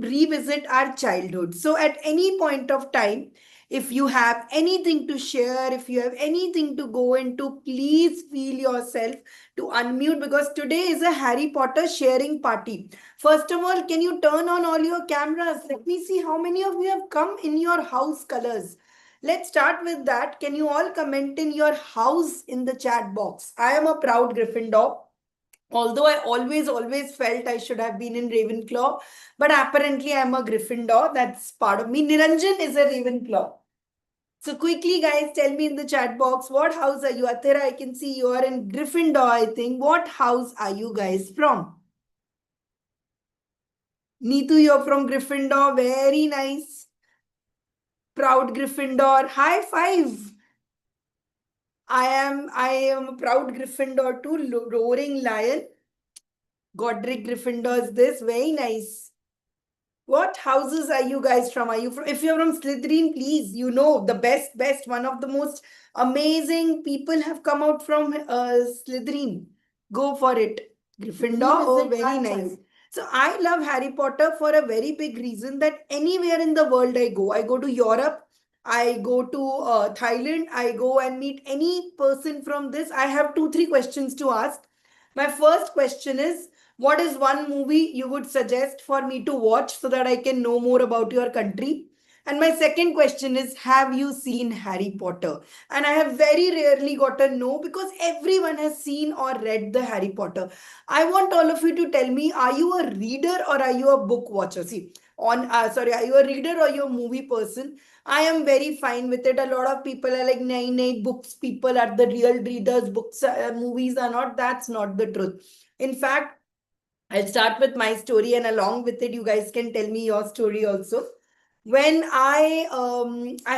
revisit our childhood. So at any point of time, if you have anything to share, if you have anything to go into, please feel yourself to unmute, because today is a Harry Potter sharing party. First of all, can you turn on all your cameras? Let me see how many of you have come in your house colors. Let's start with that. Can you all comment in your house in the chat box? I am a proud Gryffindor. Although I always felt I should have been in Ravenclaw, but apparently I'm a Gryffindor. That's part of me. Niranjan is a Ravenclaw. So quickly, guys, tell me in the chat box, what house are you? Athira, I can see you are in Gryffindor, I think. What house are you guys from? Neetu, you're from Gryffindor. Very nice. Proud Gryffindor. High five. I am a proud Gryffindor too. Roaring Lion. Godric Gryffindor is this. Very nice. What houses are you guys from? Are you from? If you're from Slytherin, please, the best, one of the most amazing people have come out from Slytherin. Go for it. Gryffindor, oh, very nice. So I love Harry Potter for a very big reason that anywhere in the world I go to Europe, I go to Thailand, I go and meet any person from this. I have two, three questions to ask. My first question is, what is one movie you would suggest for me to watch so that I can know more about your country? And my second question is, have you seen Harry Potter? And I have very rarely got a no, because everyone has seen or read the Harry Potter. I want all of you to tell me, are you a reader or are you a book watcher? See, are you a reader or you a movie person? I am very fine with it. A lot of people are like, nay, books people are the real readers, books, movies are not. That's not the truth. In fact, I'll start with my story, and along with it, you guys can tell me your story also. When I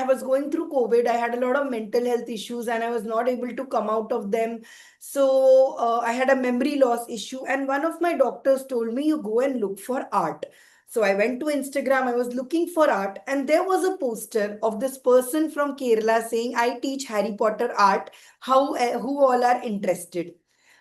was going through COVID, I had a lot of mental health issues, and I was not able to come out of them. So I had a memory loss issue, and one of my doctors told me, you go and look for art. So I went to Instagram, I was looking for art, and there was a poster of this person from Kerala saying, I teach Harry Potter art. Who all are interested?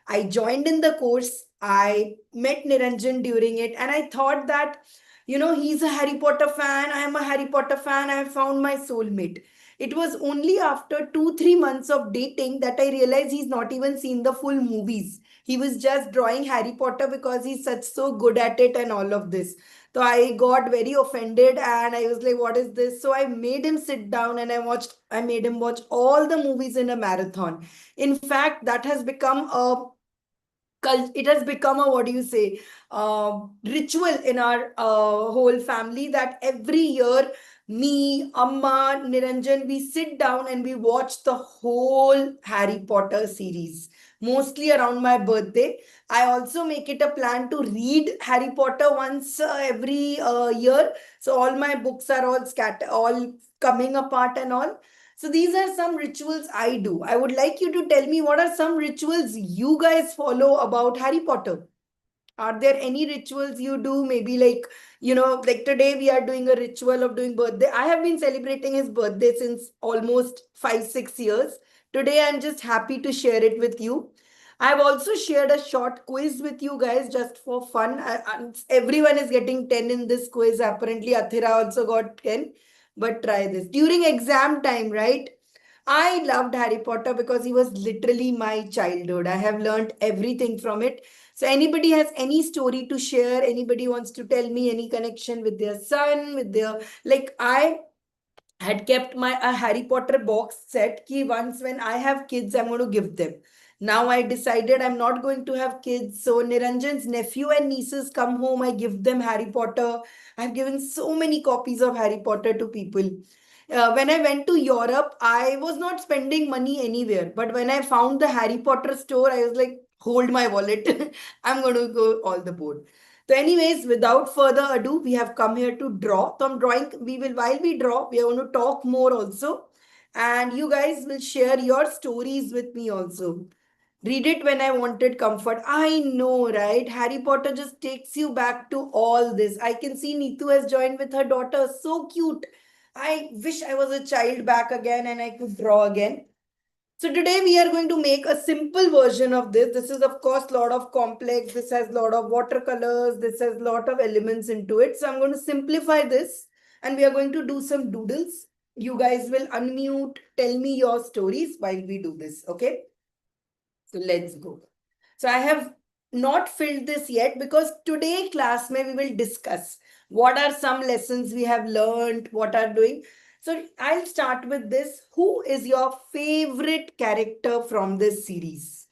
I joined in the course. I met Niranjan during it, and I thought that, he's a Harry Potter fan. I am a Harry Potter fan. I have found my soulmate. It was only after 2, 3 months of dating that I realized he's not even seen the full movies. He was just drawing Harry Potter because he's such so good at it and all of this. So I got very offended and I was like, what is this? So I made him sit down and I made him watch all the movies in a marathon. In fact, that has become a it has become a, what do you say, ritual in our whole family, that every year me, Amma, Niranjan, we sit down and we watch the whole Harry Potter series, mostly around my birthday. I also make it a plan to read Harry Potter once every year, so all my books are all scattered, all coming apart and all. So these are some rituals I do. I would like you to tell me, what are some rituals you guys follow about Harry Potter? Are there any rituals you do? Maybe like, like today we are doing a ritual of doing birthday. I have been celebrating his birthday since almost 5, 6 years. Today I'm just happy to share it with you. I've also shared a short quiz with you guys just for fun. Everyone is getting 10 in this quiz. Apparently, Athira also got 10. But try this. During exam time, right? I loved Harry Potter because he was literally my childhood. I have learned everything from it. So, anybody has any story to share? Anybody wants to tell me any connection with their son, with their, like, I had kept my a Harry Potter box set ki once when I have kids, I'm going to give them. Now I decided I'm not going to have kids. So Niranjan's nephew and nieces come home, I give them Harry Potter. I've given so many copies of Harry Potter to people. When I went to Europe, I was not spending money anywhere. But when I found the Harry Potter store, I was like, hold my wallet. I'm going to go all the board. So, anyways, without further ado, we have come here to draw. So, I'm drawing. While we draw, we are going to talk more also. And you guys will share your stories with me also. Read it when I wanted comfort. I know, right? Harry Potter just takes you back to all this. I can see Neetu has joined with her daughter. So cute. I wish I was a child back again and I could draw again. So today we are going to make a simple version of this. This is of course a lot of complex. This has a lot of watercolors. This has a lot of elements into it. So I'm going to simplify this and we are going to do some doodles. You guys will unmute, tell me your stories while we do this. Okay. So let's go. So I have not filled this yet because today class we will discuss what are some lessons we have learned, what are doing. So I'll start with this. Who is your favorite character from this series?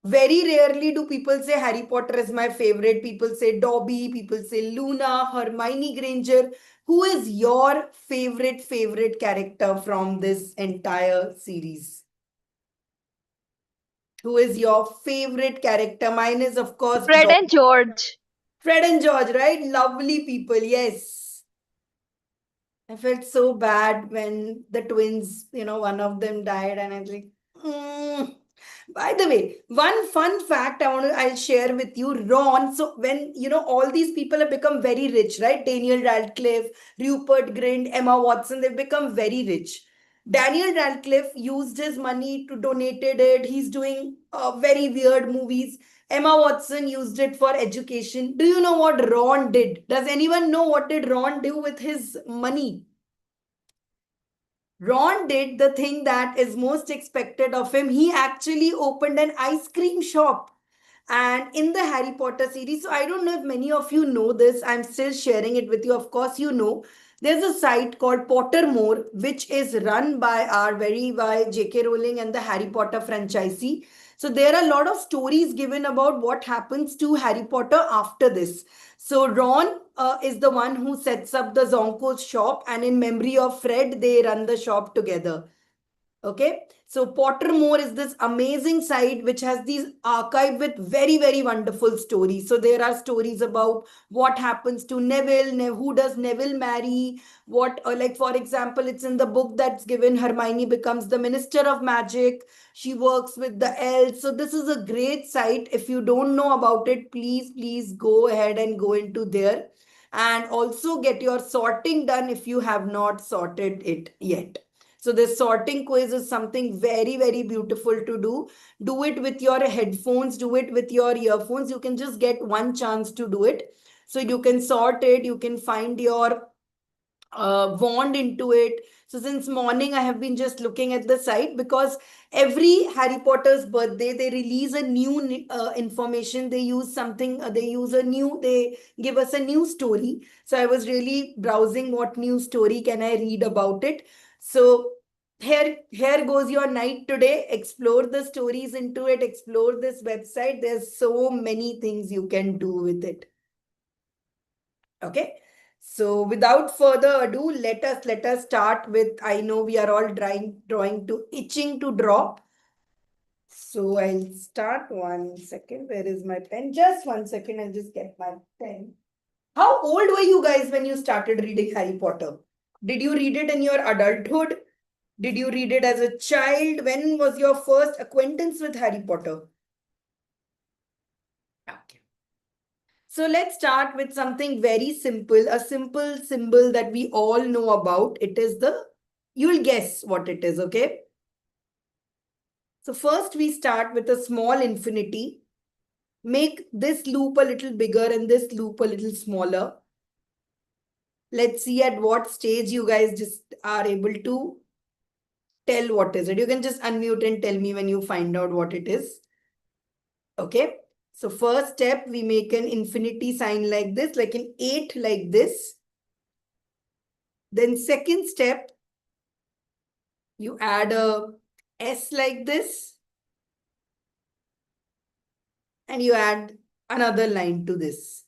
Very rarely do people say Harry Potter is my favorite. People say Dobby, people say Luna, Hermione Granger. Who is your favorite character from this entire series? Who is your favorite character? Mine is, of course, Fred and George. Fred and George, right? Lovely people, yes. I felt so bad when the twins, one of them died, and I was like, mm. By the way, one fun fact I'll share with you, Ron. So when all these people have become very rich, right? Daniel Radcliffe, Rupert Grint, Emma Watson, they've become very rich. Daniel Radcliffe used his money to donated it. He's doing very weird movies. Emma Watson used it for education. Do you know what Ron did? Does anyone know what did Ron do with his money? Ron did the thing that is most expected of him. He actually opened an ice cream shop. And in the Harry Potter series, so I don't know if many of you know this, I'm still sharing it with you. Of course, you know, there's a site called Pottermore, which is run by J.K. Rowling and the Harry Potter franchisee. So there are a lot of stories given about what happens to Harry Potter after this. So Ron is the one who sets up the Zonko's shop, and in memory of Fred, they run the shop together. Okay, so Pottermore is this amazing site which has these archive with very wonderful stories. So there are stories about what happens to Neville, who does Neville marry, what like for example, it's in the book that's given Hermione becomes the Minister of Magic. She works with the elves. So this is a great site. If you don't know about it, please go ahead and go into there and also get your sorting done if you have not sorted it yet. So this sorting quiz is something very beautiful to do. Do it with your headphones, do it with your earphones. You can just get one chance to do it. So you can sort it, you can find your wand into it. So since morning, I have been just looking at the site because every Harry Potter's birthday, they release a new information. They use something, they give us a new story. So I was really browsing what new story can I read about it. So here goes your night today. Explore the stories into it. Explore this website. There's so many things you can do with it. Okay. So without further ado, let us start with, I know we are all drawing to itching to draw. So I'll start 1 second. Where is my pen? Just 1 second. I'll just get my pen. How old were you guys when you started reading Harry Potter? Did you read it in your adulthood? Did you read it as a child? When was your first acquaintance with Harry Potter? Okay. So let's start with something very simple, a simple symbol that we all know about. It is you'll guess what it is, okay? So first we start with a small infinity. Make this loop a little bigger and this loop a little smaller. Let's see at what stage you guys just are able to tell what is it. You can just unmute and tell me when you find out what it is. Okay. So first step, we make an infinity sign like this, like an 8 like this. Then second step, you add a S like this. And you add another line to this.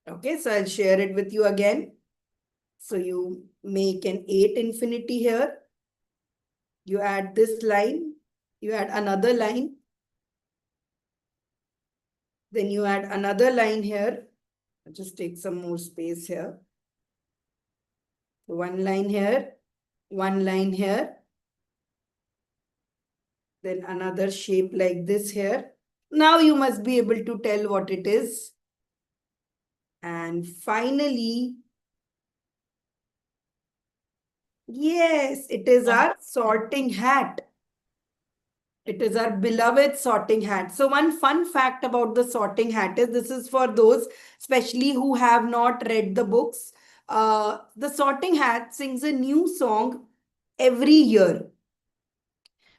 Okay, so I'll share it with you again. So you make an 8 infinity here. You add this line. You add another line. Then you add another line here. I'll just take some more space here. One line here. One line here. Then another shape like this here. Now you must be able to tell what it is. And finally, Yes, it is our sorting hat. It is our beloved sorting hat. So, one fun fact about the sorting hat is this is for those, especially who have not read the books. The sorting hat sings a new song every year.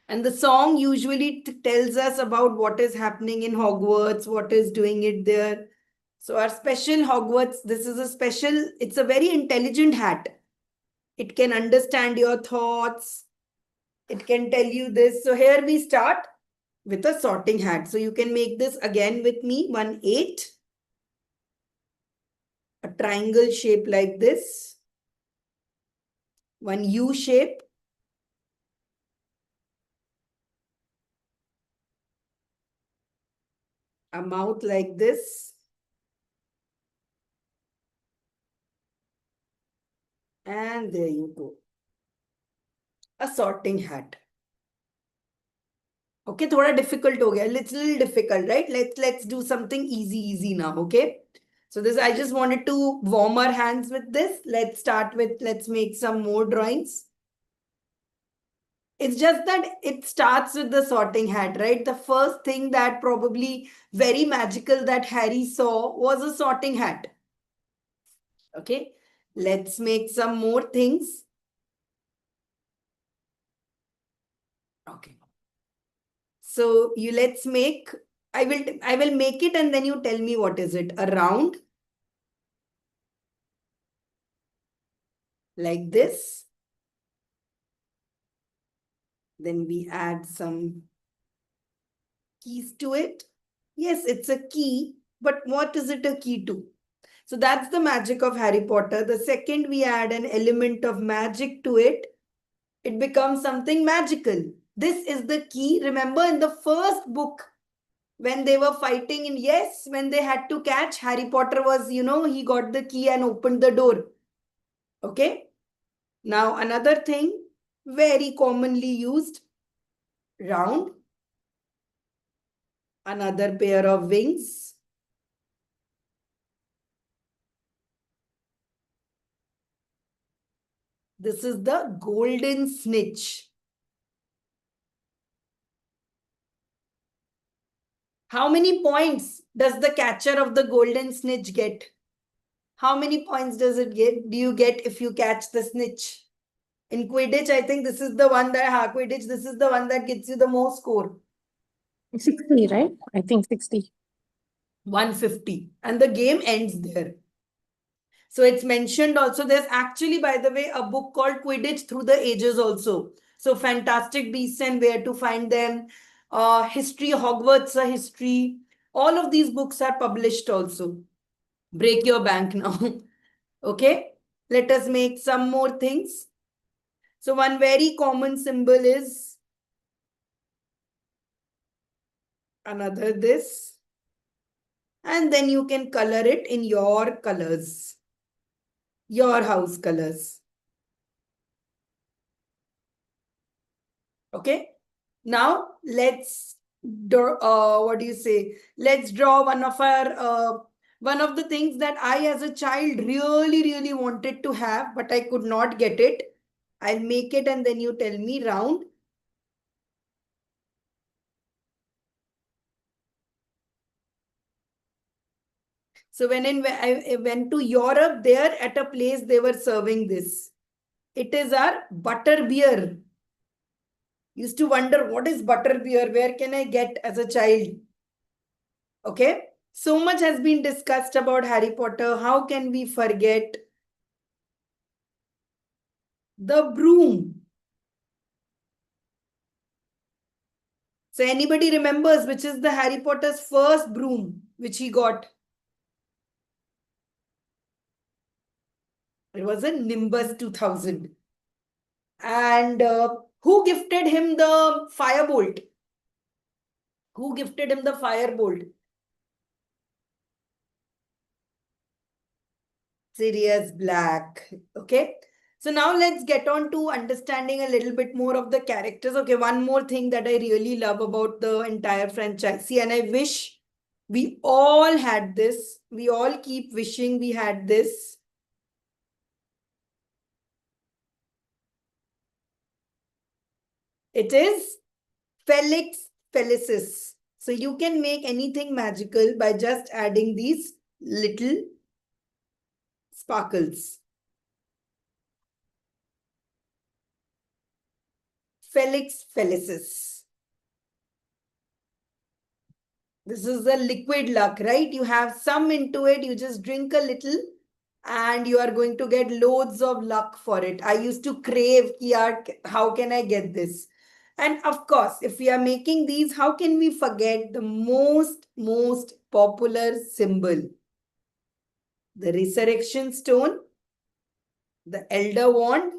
And the song usually tells us about what is happening in Hogwarts, what is doing it there. So, our special Hogwarts, this is a special, it's a very intelligent hat. It can understand your thoughts. It can tell you this. So, here we start with a sorting hat. So, you can make this again with me 1 8, a triangle shape like this, one U shape, a mouth like this, and there you go. A sorting hat. Okay, थोड़ा difficult हो गया. It's a little difficult, right? Let's do something easy now, okay? So this, I just wanted to warm our hands with this. Let's make some more drawings. It's just that it starts with the sorting hat, right? The first thing that probably very magical that Harry saw was a sorting hat. Okay, let's make some more things. Okay. So let's make, I will make it and then you tell me what is it. A round like this. Then we add some keys to it. Yes, it's a key, but what is it a key to? So that's the magic of Harry Potter. The second we add an element of magic to it, it becomes something magical. This is the key. Remember in the first book, when they were fighting in, yes, when they had to catch, Harry Potter was, he got the key and opened the door. Okay. Now another thing, very commonly used, round, another pair of wings. This is the golden snitch. How many points does the catcher of the golden snitch get? How many points does it get? Do you get if you catch the snitch? In Quidditch, I think this is the one that, Quidditch, this is the one that gets you the most score. 60, right? I think 60. 150. And the game ends there. So it's mentioned also. There's actually, by the way, a book called Quidditch Through the Ages also. So Fantastic Beasts and Where to Find Them, History, Hogwarts, a History. All of these books are published also. Break your bank now. Okay. Let us make some more things. So one very common symbol is another this. And then you can color it in your colors, your house colors. Okay. Now let's what do you say? Let's draw one of the things that I as a child really wanted to have, but I could not get it. I'll make it and then you tell me round. So when I went to Europe, there at a place they were serving this. It is our butter beer. Used to wonder what is butter beer? Where can I get as a child? Okay. So much has been discussed about Harry Potter. How can we forget the broom? So anybody remembers which is the Harry Potter's first broom which he got? It was a Nimbus 2000. And who gifted him the firebolt? Who gifted him the firebolt? Sirius Black. Okay. So now let's get on to understanding a little bit more of the characters. Okay, one more thing that I really love about the entire franchise. See, and I wish we all had this. We all keep wishing we had this. It is Felix Felicis. So you can make anything magical by just adding these little sparkles. Felix Felicis. This is the liquid luck, right? You have some into it, you just drink a little and you are going to get loads of luck for it. I used to crave, how can I get this? And of course, if we are making these, how can we forget the most popular symbol? The resurrection stone, the elder wand,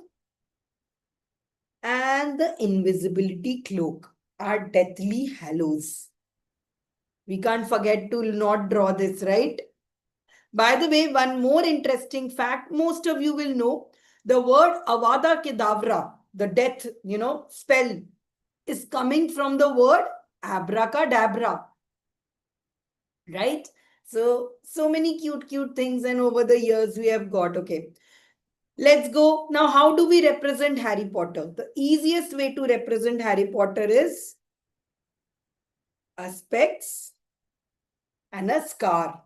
and the invisibility cloak are deathly hallows. We can't forget to not draw this, right? By the way, one more interesting fact, most of you will know, the word Avada Kedavra, the death, spell, is coming from the word abracadabra, right? So many cute things, and over the years we have got, okay. Let's go. Now, how do we represent Harry Potter? The easiest way to represent Harry Potter is a specs and a scar.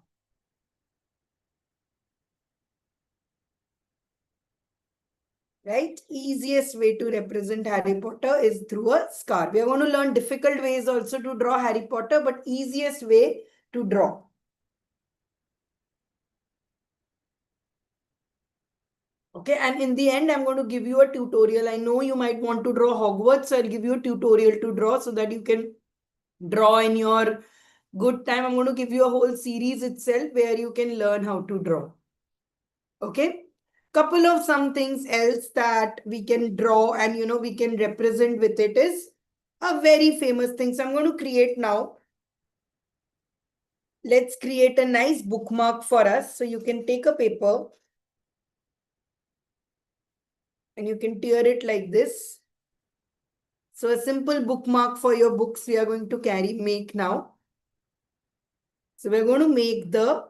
Right? Easiest way to represent Harry Potter is through a scar. We are going to learn difficult ways also to draw Harry Potter, but easiest way to draw. Okay, and in the end, I'm going to give you a tutorial. I know you might want to draw Hogwarts, so I'll give you a tutorial to draw so that you can draw in your good time. I'm going to give you a whole series itself where you can learn how to draw. Okay. Couple of some things else that we can draw and we can represent with it is a very famous thing. So I'm going to create now. Let's create a nice bookmark for us. So you can take a paper and you can tear it like this. So a simple bookmark for your books we are going to make now. So we're going to make the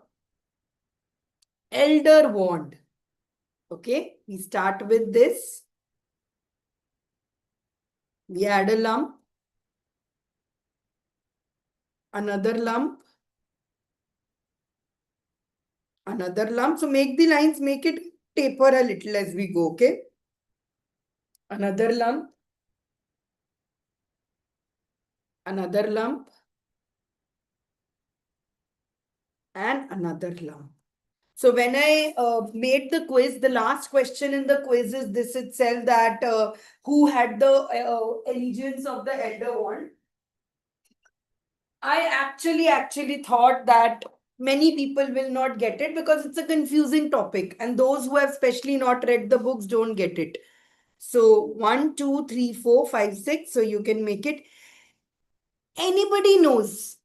elder wand. Okay, we start with this. We add a lump, another lump, another lump. So make the lines, make it taper a little as we go, okay? Another lump, another lump, and another lump. So when I made the quiz, the last question in the quiz is this itself, that who had the allegiance of the elder wand. I actually thought that many people will not get it because it's a confusing topic, and those who have specially not read the books don't get it. So 1, 2, 3, 4, 5, 6. So you can make it. Anybody knows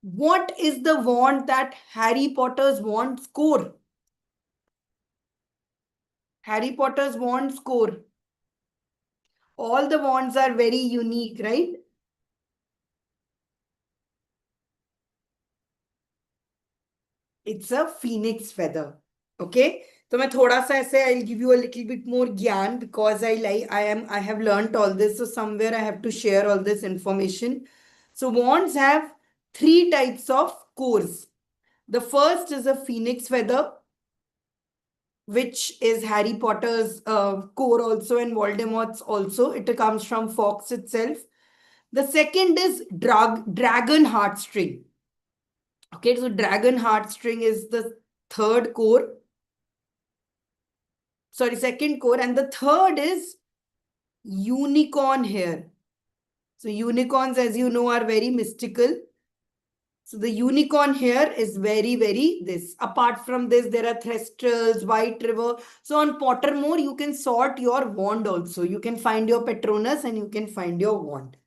what is the wand that Harry Potter's wand score? Harry Potter's wand score. All the wands are very unique, right? It's a phoenix feather. Okay. So I'll give you a little bit more gyan because I have learned all this. So somewhere I have to share all this information. So wands have 3 types of cores. The first is a phoenix feather, which is Harry Potter's core also and Voldemort's also. It comes from Fox itself. The second is dragon heartstring. Okay, so dragon heartstring is the third core. Sorry, second core. And the third is unicorn hair. So unicorns, as you know, are very mystical. So the unicorn hair is very this. Apart from this, there are Thestrals, White River. So on Pottermore, you can sort your wand also. You can find your Patronus and you can find your wand.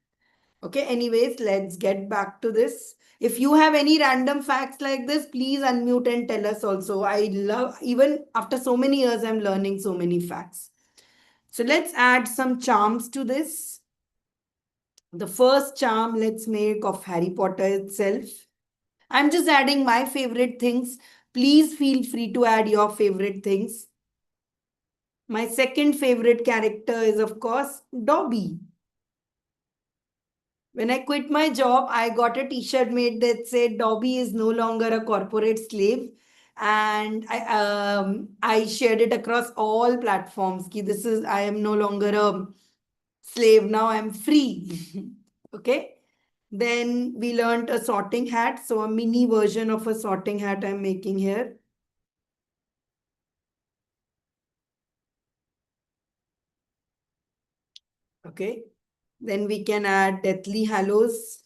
Okay, anyways, let's get back to this. If you have any random facts like this, please unmute and tell us also. I love, even after so many years, I'm learning so many facts. So let's add some charms to this. The first charm let's make of Harry Potter itself. I'm just adding my favorite things. Please feel free to add your favorite things. My second favorite character is, of course, Dobby. When I quit my job, I got a t-shirt made that said Dobby is no longer a corporate slave. And I shared it across all platforms. Ki this is, I am no longer a slave, now I'm free. Okay. Then we learned a sorting hat. So a mini version of a sorting hat I'm making here. Okay. Then we can add Deathly Hallows.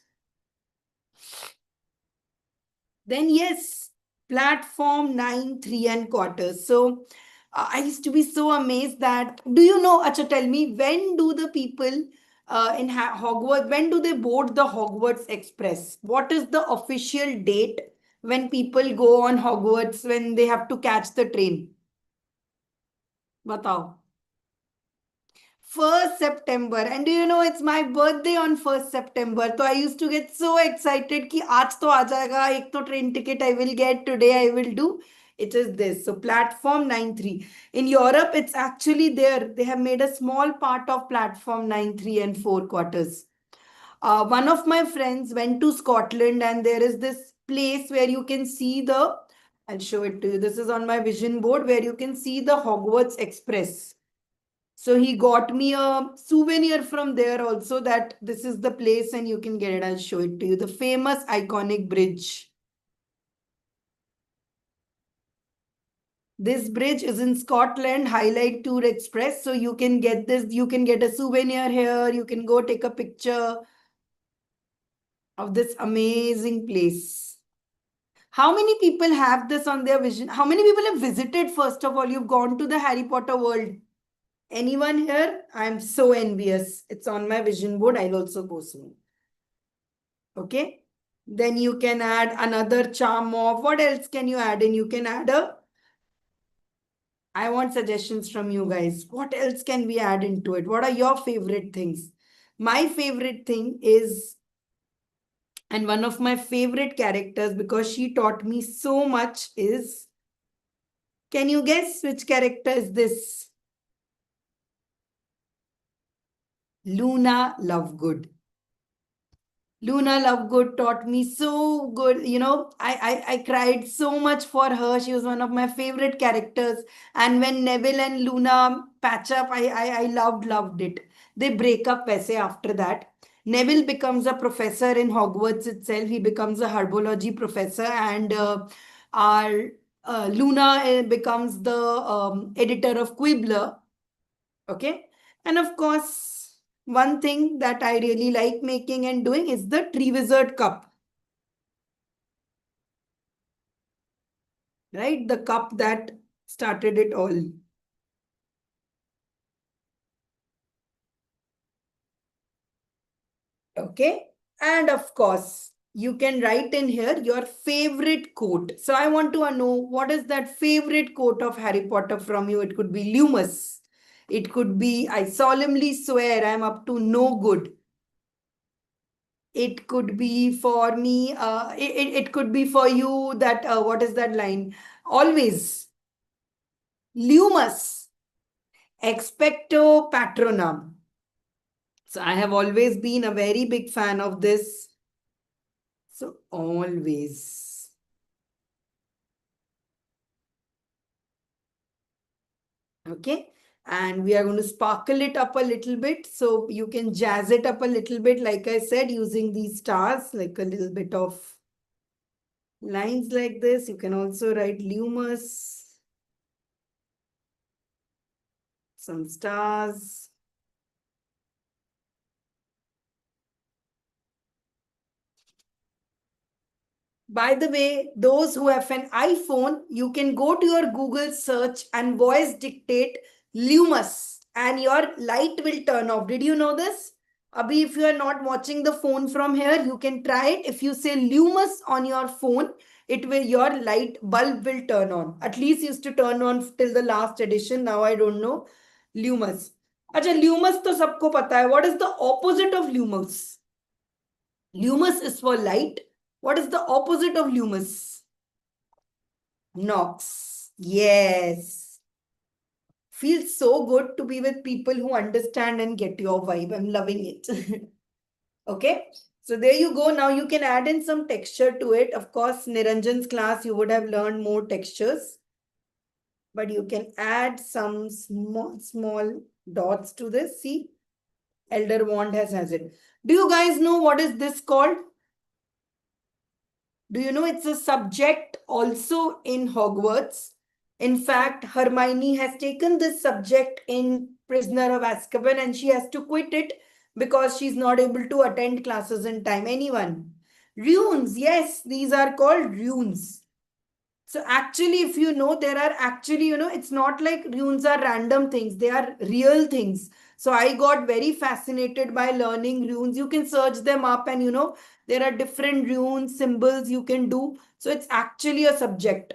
Then yes, platform 9, 3 and quarters. So I used to be so amazed that, do you know, Acha, tell me, when do the people in Hogwarts, when do they board the Hogwarts Express? What is the official date when people go on Hogwarts, when they have to catch the train? Batao. 1st September. And do you know it's my birthday on 1st September? So I used to get so excited कि आज तो आ जाएगा, एक तो train ticket I will get today, I will do. It is this. So platform 9-3. In Europe, it's actually there. They have made a small part of platform 9-3 and 4 quarters. One of my friends went to Scotland and there is this place where you can see the, I'll show it to you. This is on my vision board where you can see the Hogwarts Express. So he got me a souvenir from there also, that this is the place and you can get it. I'll show it to you. The famous iconic bridge. This bridge is in Scotland, Highlight Tour Express. So you can get this, you can get a souvenir here. You can go take a picture of this amazing place. How many people have this on their vision? How many people have visited, first of all? You've gone to the Harry Potter world. Anyone here? I'm so envious. It's on my vision board. I'll also go soon. Okay. Then you can add another charm of, what else can you add in? You can add a, I want suggestions from you guys. What else can we add into it? What are your favorite things? My favorite thing is, and one of my favorite characters because she taught me so much is, can you guess which character is this? Luna Lovegood. Luna Lovegood taught me so good. You know, I cried so much for her. She was one of my favorite characters. And when Neville and Luna patch up, I loved it. They break up paise after that. Neville becomes a professor in Hogwarts itself. He becomes a herbology professor, and our Luna becomes the editor of Quibbler. Okay. And of course, one thing that I really like making and doing is the Triwizard Cup. Right? The cup that started it all. Okay. And of course, you can write in here your favorite quote. So I want to know, what is that favorite quote of Harry Potter from you? It could be Loomis. It could be, I solemnly swear I'm up to no good. It could be for me, it could be for you that, what is that line? Always. Lumus. Expecto patronum. So I have always been a very big fan of this. So always. Okay. And we are going to sparkle it up a little bit. So you can jazz it up a little bit, like I said, using these stars, like a little bit of lines like this. You can also write Lumus. Some stars. By the way, those who have an iPhone, you can go to your Google search and voice dictate Lumus and your light will turn off. Did you know this? Abhi, if you are not watching the phone from here, you can try it. If you say Lumus on your phone, it will, your light bulb will turn on. At least used to turn on till the last edition. Now I don't know. Lumus. Acha, Lumus to sabko pata hai. What is the opposite of Lumus? Lumus is for light. What is the opposite of Lumus? Nox. Yes. Feels so good to be with people who understand and get your vibe. I'm loving it. Okay. So there you go. Now you can add in some texture to it. Of course, Niranjan's class, you would have learned more textures. But you can add some small dots to this. See, Elder Wand has it. Do you guys know what is this called? Do you know it's a subject also in Hogwarts? In fact, Hermione has taken this subject in Prisoner of Azkaban and she has to quit it because she's not able to attend classes in time. Anyone? Runes. Yes, these are called runes. So actually, if you know, there are actually, it's not like runes are random things. They are real things. So I got very fascinated by learning runes. You can search them up and, there are different runes, symbols you can do. So it's actually a subject.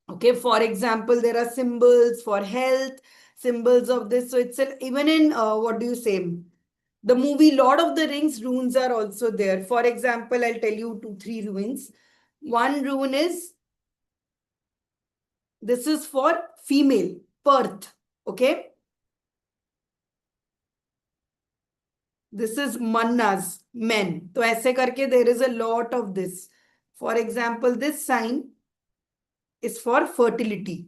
Okay, for example, there are symbols for health, symbols of this. So it's even in, what do you say? The movie Lord of the Rings, runes are also there. For example, I'll tell you 2, 3 runes. One rune is, this is for female, Perth. Okay. This is Mannas, men. So ऐसे करके there is a lot of this. For example, this sign is for fertility.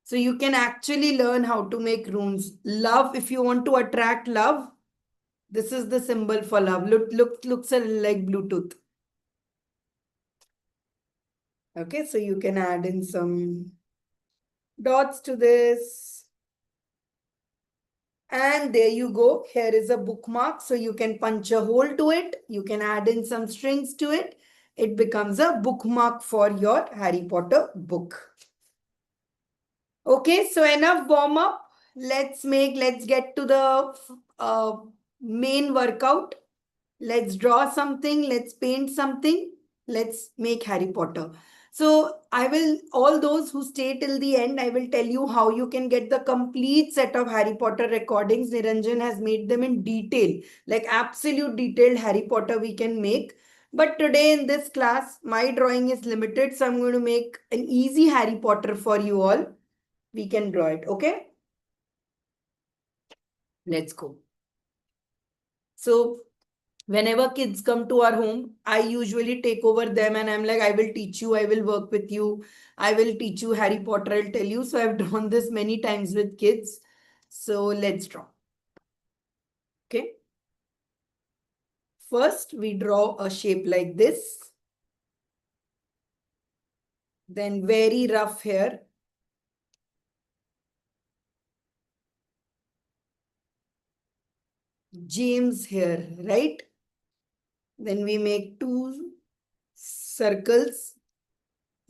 So you can actually learn how to make runes. Love, if you want to attract love, this is the symbol for love. Looks like Bluetooth. Okay, so you can add in some dots to this. And there you go. Here is a bookmark. So you can punch a hole to it. You can add in some strings to it. It becomes a bookmark for your Harry Potter book. Okay, so enough warm up. Let's get to the main workout. Let's draw something. Let's paint something. Let's make Harry Potter. So I will, all those who stay till the end, I will tell you how you can get the complete set of Harry Potter recordings. Niranjan has made them in detail, like absolute detailed Harry Potter we can make. But today in this class, my drawing is limited. So I'm going to make an easy Harry Potter for you all. We can draw it. Okay. Let's go. So whenever kids come to our home, I usually take over them and I'm like, I will teach you, I will work with you, I will teach you Harry Potter, I'll tell you. So I've drawn this many times with kids. So let's draw. Okay. First, we draw a shape like this. Then very rough here. James here, right? Then we make 2 circles.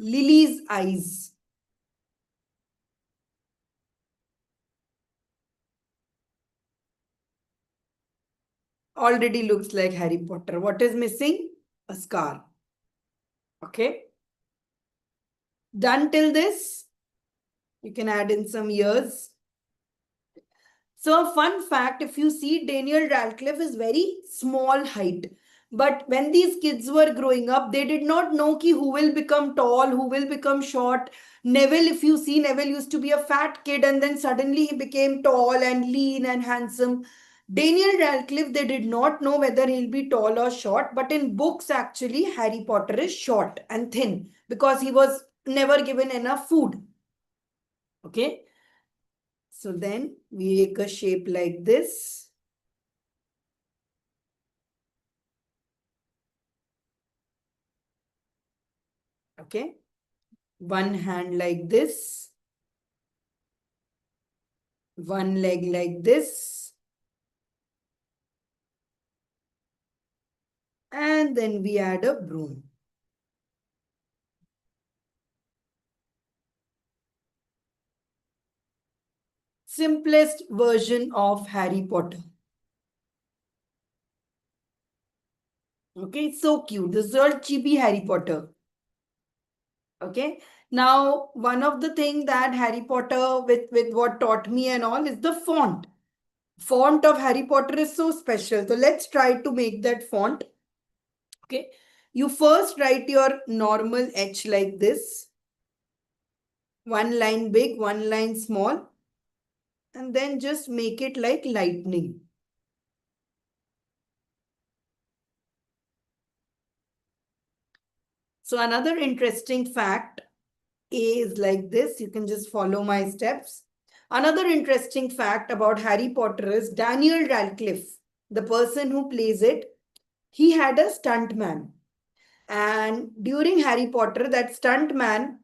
Lily's eyes. Already looks like Harry Potter. What is missing? A scar. Okay. Done till this. You can add in some ears. So a fun fact, if you see, Daniel Radcliffe is very small height. But when these kids were growing up, they did not know ki who will become tall, who will become short. Neville, if you see, Neville used to be a fat kid and then suddenly he became tall and lean and handsome. Daniel Radcliffe, they did not know whether he'll be tall or short. But in books, actually, Harry Potter is short and thin because he was never given enough food. Okay. So then we make a shape like this. Okay. One hand like this. One leg like this. And then we add a broom. Simplest version of Harry Potter. Okay, so cute. This is all chibi Harry Potter. Okay. Now, one of the things that Harry Potter with what taught me and all is the font. Font of Harry Potter is so special. So let's try to make that font. Okay. You first write your normal H like this. One line big, one line small. And then just make it like lightning. So another interesting fact is like this. You can just follow my steps. Another interesting fact about Harry Potter is Daniel Radcliffe, the person who plays it, he had a stuntman. And during Harry Potter, that stuntman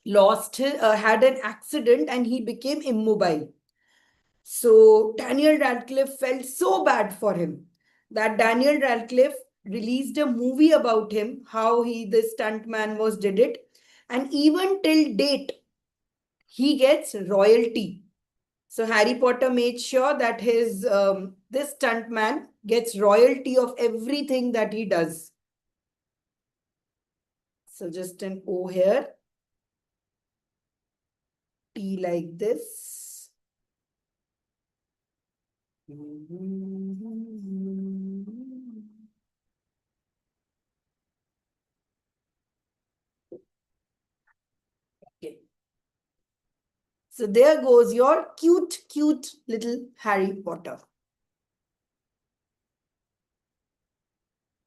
had an accident and he became immobile. So Daniel Radcliffe felt so bad for him that Daniel Radcliffe released a movie about him, how this stuntman did it. And even till date, he gets royalty. So Harry Potter made sure that this stuntman gets royalty of everything that he does. So just an O here. T like this. Okay. So there goes your cute, cute little Harry Potter.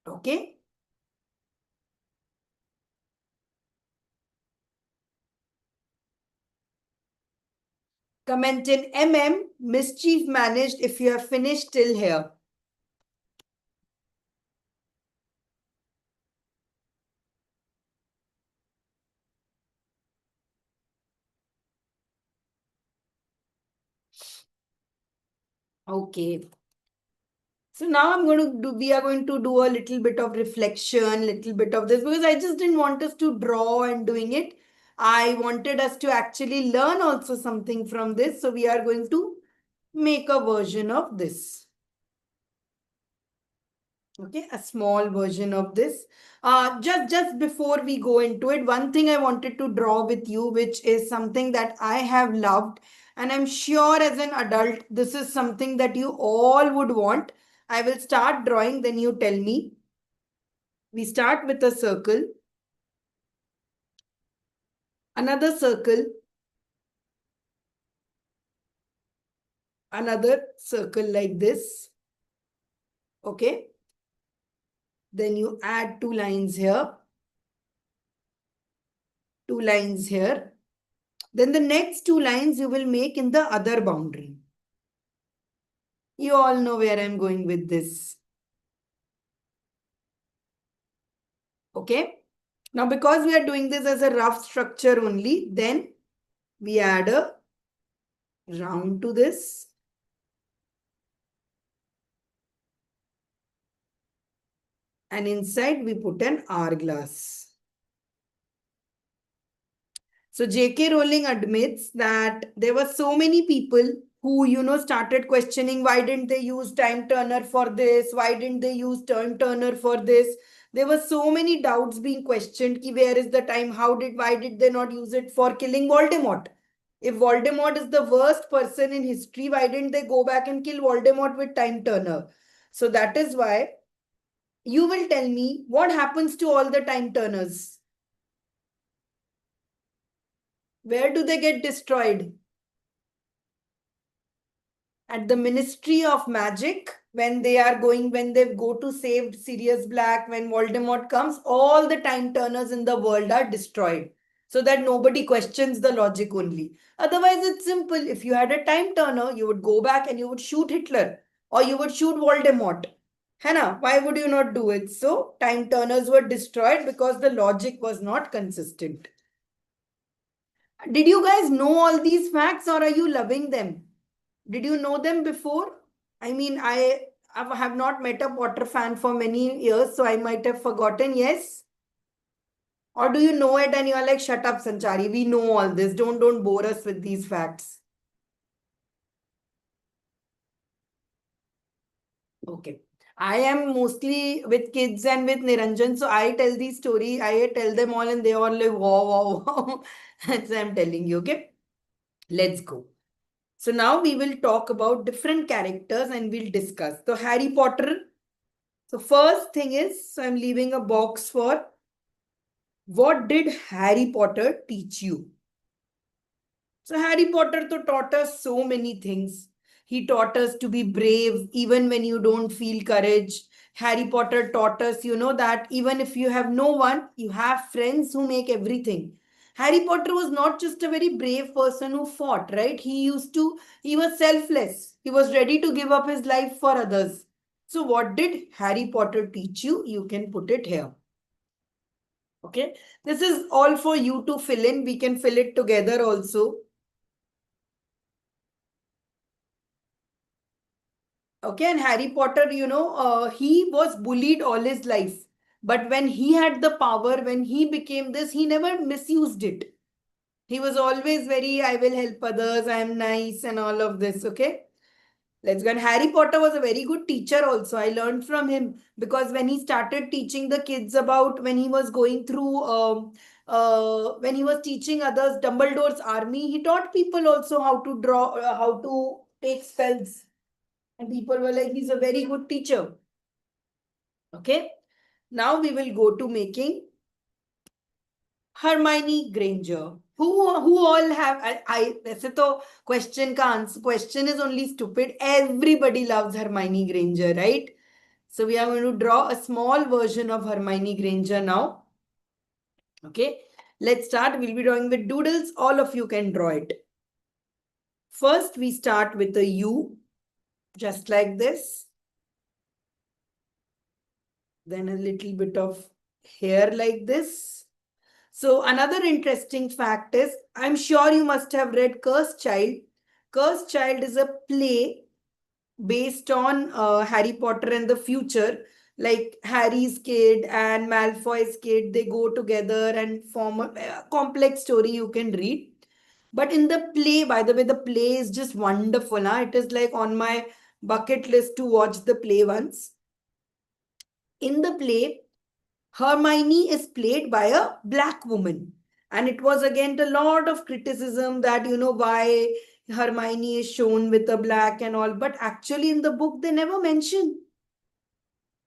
Okay. Comment in MM, mischief managed if you have finished till here. Okay. So now we are going to do a little bit of reflection, little bit of this, because I just didn't want us to draw and doing it. I wanted us to actually learn also something from this. So we are going to make a version of this. Okay, a small version of this. Just before we go into it, one thing I wanted to draw with you, which is something that I have loved, and I'm sure as an adult, this is something that you all would want. I will start drawing, then you tell me. We start with a circle, another circle, another circle like this. Okay. Then you add 2 lines here, 2 lines here. Then the next 2 lines you will make in the other boundary. You all know where I'm going with this. Okay. Now, because we are doing this as a rough structure only, then we add a round to this. And inside we put an hourglass. So J.K. Rowling admits that there were so many people who, started questioning why didn't they use time turner for this? Why didn't they use turn turner for this? There were so many doubts being questioned. Ki where is the time? Why did they not use it for killing Voldemort? If Voldemort is the worst person in history, why didn't they go back and kill Voldemort with time turner? So that is why you will tell me what happens to all the time turners. Where do they get destroyed? At the Ministry of Magic, when they go to save Sirius Black, when Voldemort comes, all the time turners in the world are destroyed. So that nobody questions the logic only. Otherwise, it's simple. If you had a time turner, you would go back and you would shoot Hitler or you would shoot Voldemort. Hannah, why would you not do it? So time turners were destroyed because the logic was not consistent. Did you guys know all these facts or are you loving them? Did you know them before? I mean, I have not met a Potter fan for many years, so I might have forgotten. Yes? Or do you know it and you're like, shut up, Sanchari. We know all this. Don't bore us with these facts. Okay. I am mostly with kids and with Niranjan, so I tell these story. I tell them all and they all like, wow, wow, wow. That's what I'm telling you, okay? Let's go. So now we will talk about different characters and we'll discuss. So Harry Potter. So first thing is, so I'm leaving a box for what did Harry Potter teach you? So Harry Potter taught us so many things. He taught us to be brave even when you don't feel courage. Harry Potter taught us, that even if you have no one, you have friends who make everything. Harry Potter was not just a very brave person who fought, right? He was selfless. He was ready to give up his life for others. So, what did Harry Potter teach you? You can put it here. Okay. This is all for you to fill in. We can fill it together also. Okay, and Harry Potter, he was bullied all his life. But when he had the power, when he became this, he never misused it. He was always very, I will help others, I am nice, and all of this. Okay. Let's go. And Harry Potter was a very good teacher also. I learned from him because when he started teaching the kids about when he was going through, when he was teaching others Dumbledore's army, he taught people also how to draw, how to take spells. And people were like, he's a very good teacher. Okay. Now we will go to making Hermione Granger. Who all have वैसे तो question का answer question is only stupid. Everybody loves Hermione Granger, right? So we are going to draw a small version of Hermione Granger now. Okay. Let's start. We'll be drawing with doodles. All of you can draw it. First, we start with a U, just like this. Then a little bit of hair like this. So another interesting fact is, I'm sure you must have read Cursed Child. Cursed Child is a play based on Harry Potter and the future. Like Harry's kid and Malfoy's kid, they go together and form a complex story you can read. But in the play, by the way, the play is just wonderful. Huh? It is like on my bucket list to watch the play once. In the play, Hermione is played by a black woman. And it was again a lot of criticism that, why Hermione is shown with a black and all. But actually, in the book, they never mention.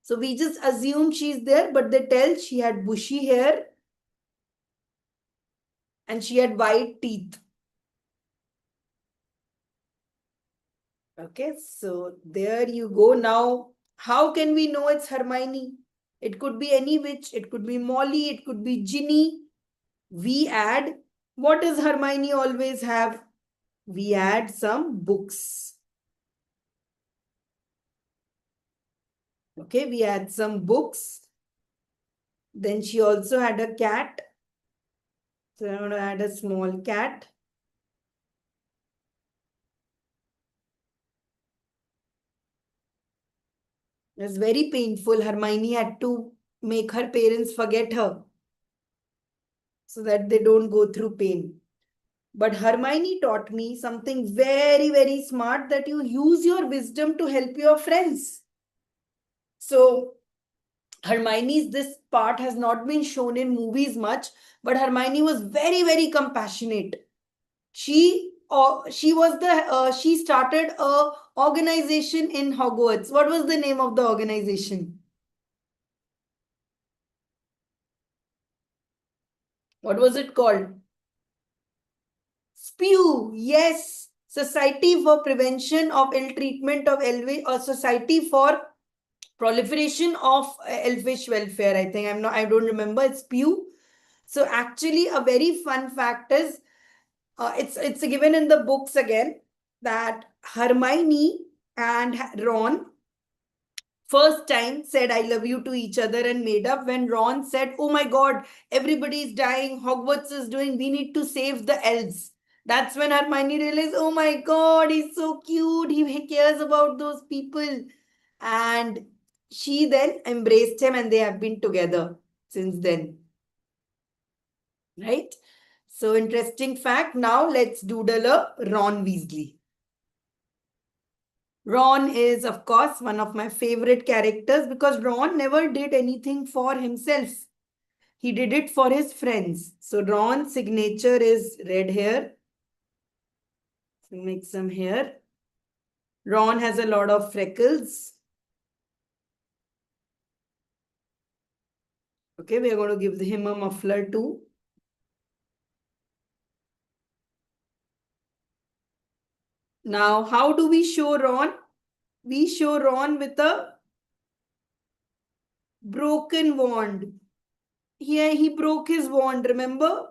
So we just assume she's there, but they tell she had bushy hair and she had white teeth. Okay, so there you go. Now, how can we know it's Hermione? It could be any witch, it could be Molly, it could be Ginny. We add, what does Hermione always have? We add some books. Okay, we add some books. Then she also had a cat. So I'm going to add a small cat. It was very painful. Hermione had to make her parents forget her so that they don't go through pain. But Hermione taught me something very, very smart, that you use your wisdom to help your friends. So Hermione's this part has not been shown in movies much, but Hermione was very, very compassionate. She started a organization in Hogwarts. What was the name of the organization? What was it called? SPEW. Yes. Society for Prevention of Ill Treatment of Elvish, or Society for Proliferation of Elfish Welfare. I don't remember. It's SPEW. So actually, a very fun fact is, it's given in the books again, that Hermione and Ron first time said I love you to each other and made up when Ron said, oh my God, everybody is dying, Hogwarts is doing, we need to save the elves. That's when Hermione realized, oh my God, he's so cute, he cares about those people. And she then embraced him and they have been together since then. Right? So interesting fact. Now let's doodle a Ron Weasley. Ron is, of course, one of my favorite characters because Ron never did anything for himself. He did it for his friends. So Ron's signature is red hair. So make some hair. Ron has a lot of freckles. Okay, we are going to give him a muffler too. Now, how do we show Ron? We show Ron with a Broken wand. Here he broke his wand, remember?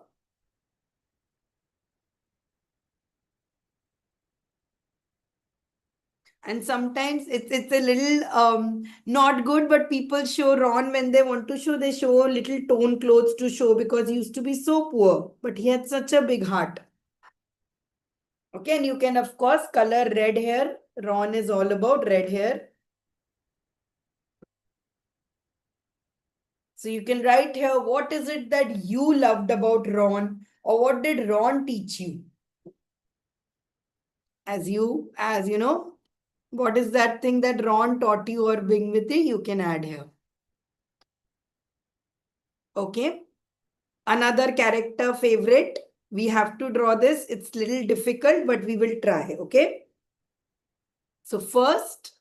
And sometimes it's a little not good, but people show Ron when they want to show, they show little torn clothes to show because he used to be so poor, but he had such a big heart. Okay, and you can of course color red hair. Ron is all about red hair. So you can write here, what is it that you loved about Ron, or what did Ron teach you? As you know, what is that thing that Ron taught you or bring with you? You can add here. Okay. Another character favorite. We have to draw this. It's little difficult, but we will try. Okay. So first,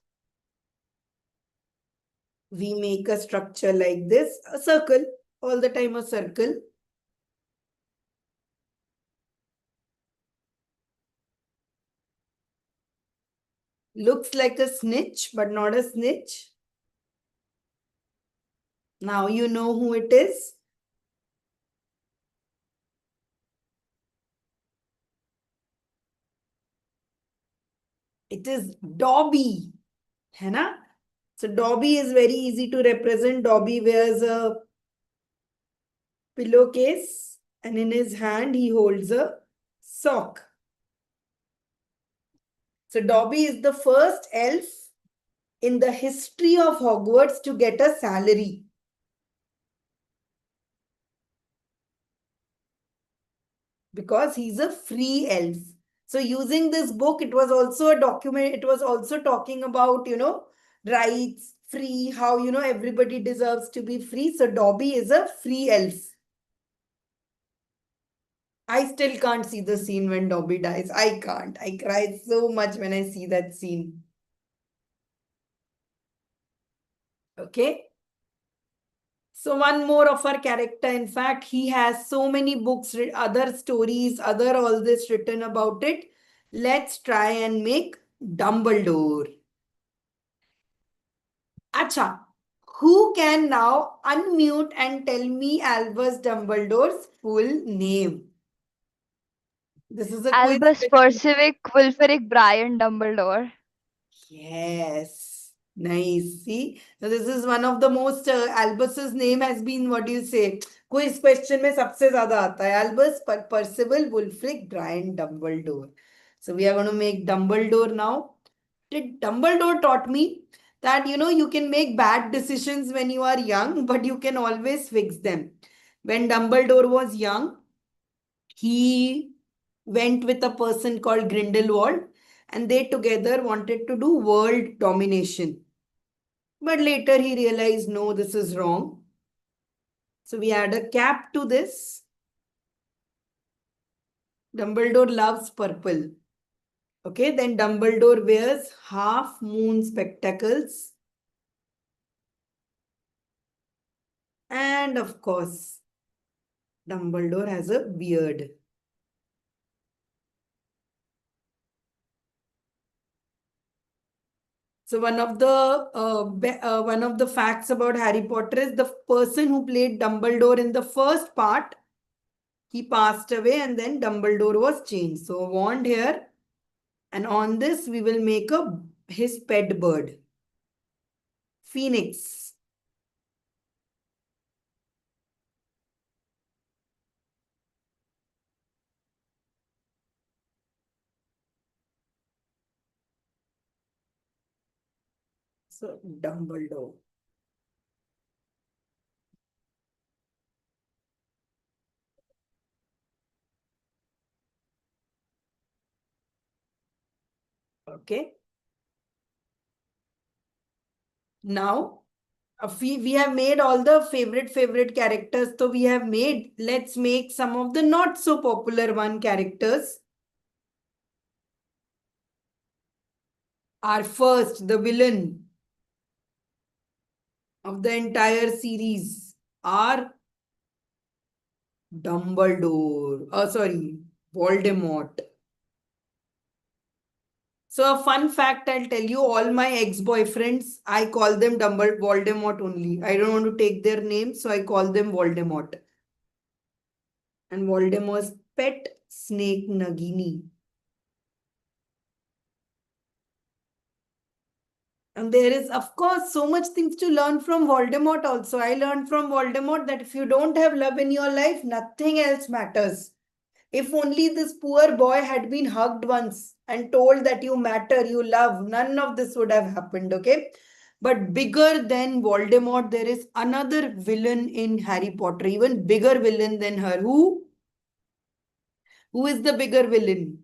we make a structure like this, a circle, all the time a circle. Looks like a snitch, but not a snitch. Now you know who it is. It is Dobby. है ना? So Dobby is very easy to represent. Dobby wears a pillowcase and in his hand he holds a sock. So Dobby is the first elf in the history of Hogwarts to get a salary. Because he's a free elf. So using this book, it was also a document, it was also talking about, rights, free, how, everybody deserves to be free. So Dobby is a free elf. I still can't see the scene when Dobby dies. I can't. I cry so much when I see that scene. Okay. So one more of our character. In fact, he has so many books, other stories, other all this written about it. Let's try and make Dumbledore. Acha, who can now unmute and tell me Albus Dumbledore's full name? This is a quiz Albus question. Percival Wulfric Brian Dumbledore. Yes. Nice. See, so this is one of the most Albus's name has been, what do you say? Quiz question में सबसे ज़्यादा आता है. Albus Percival Wulfric Brian Dumbledore. So we are going to make Dumbledore now. Dumbledore taught me that you can make bad decisions when you are young, but you can always fix them. When Dumbledore was young, he went with a person called Grindelwald, and they together wanted to do world domination. But later he realized, no, this is wrong. So we add a cap to this. Dumbledore loves purple. Okay, then Dumbledore wears half moon spectacles. And of course, Dumbledore has a beard. So one of the facts about Harry Potter is the person who played Dumbledore in the first part, he passed away and then Dumbledore was changed. So a wand here, and on this we will make his pet bird, Phoenix. So Dumbledore. Okay. Now, we have made all the favorite characters. So we have made, let's make some of the not so popular characters. Our first, the villain of the entire series, are Dumbledore. Oh, sorry, Voldemort. So a fun fact I'll tell you, all my ex-boyfriends, I call them Voldemort only. I don't want to take their name, so I call them Voldemort. And Voldemort's pet snake Nagini. And there is, of course, so much things to learn from Voldemort also. I learned from Voldemort that if you don't have love in your life, nothing else matters. If only this poor boy had been hugged once and told that you matter, you love, none of this would have happened, okay? But bigger than Voldemort, there is another villain in Harry Potter, even bigger villain than her. Who? Who is the bigger villain?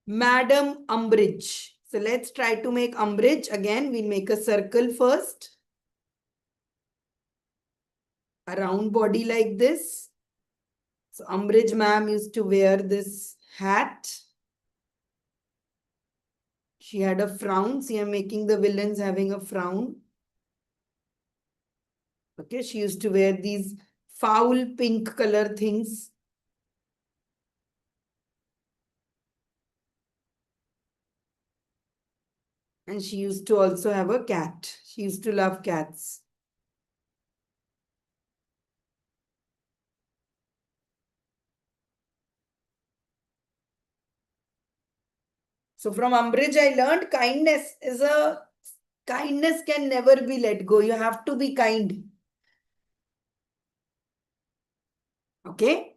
Madam Umbridge. So let's try to make Umbridge. Again, we'll make a circle first. A round body like this. So Umbridge ma'am used to wear this hat. She had a frown. See, I'm making the villains having a frown. Okay, she used to wear these foul pink color things. And she used to also have a cat. She used to love cats. So from Umbridge, I learned kindness can never be let go. You have to be kind. Okay.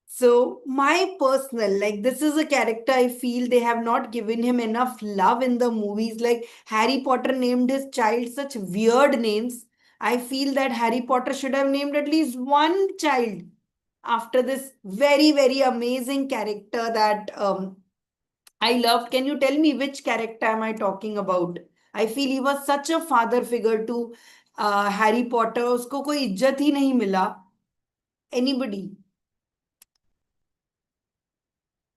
So my personal, like this is a character I feel they have not given him enough love in the movies. Like Harry Potter named his child such weird names. I feel that Harry Potter should have named at least one child after this very, very amazing character that I loved. Can you tell me which character am I talking about? I feel he was such a father figure to Harry Potter. उसको कोई इज्जत ही नहीं मिला. Anybody?